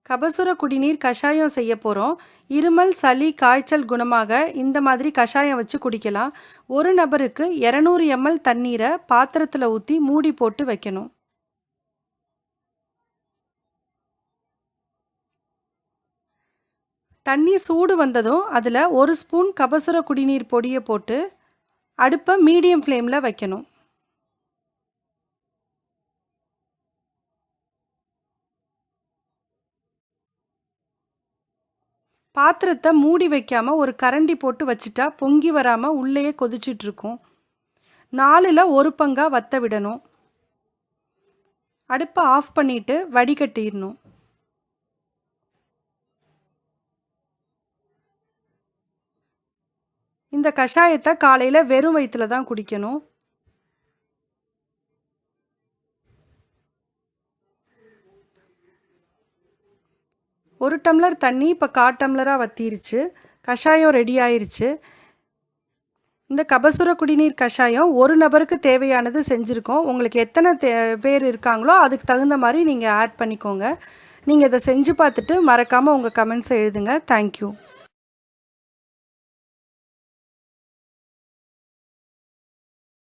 கபசுர குடிநீர் கஷாயம் செய்ய போகிறோம். இருமல், சளி, காய்ச்சல் குணமாக இந்த மாதிரி கஷாயம் வச்சு குடிக்கலாம். ஒரு நபருக்கு 200 ml தண்ணீரை பாத்திரத்தில் ஊற்றி மூடி போட்டு வைக்கணும். தண்ணி சூடு வந்ததும் அதில் 1 ஸ்பூன் கபசுர குடிநீர் பொடியை போட்டு அடுப்பை மீடியம் ஃப்ளேமில் வைக்கணும். பாத்திரத்தை மூடி வைக்காமல் ஒரு கரண்டி போட்டு வச்சுட்டா பொங்கி வராமல் உள்ளேயே கொதிச்சிட்ருக்கும். 4ல் 1 பங்காக வற்ற விடணும். அடுப்பை ஆஃப் பண்ணிவிட்டு வடிகட்டிடணும். இந்த கஷாயத்தை காலையில் வெறும் வயிற்றில் தான் குடிக்கணும். ஒரு டம்ளர் தண்ணி இப்போ 1/4 டம்ளராக வற்றிருச்சு. கஷாயம் ரெடி ஆயிருச்சு. இந்த கபசுர குடிநீர் கஷாயம் ஒரு நபருக்கு தேவையானது செஞ்சுருக்கோம். உங்களுக்கு எத்தனை பேர் இருக்காங்களோ அதுக்கு தகுந்த மாதிரி நீங்கள் ஆட் பண்ணிக்கோங்க. நீங்கள் இதை செஞ்சு பார்த்துட்டு மறக்காமல் உங்கள் கமெண்ட்ஸை எழுதுங்க. தேங்க்யூ.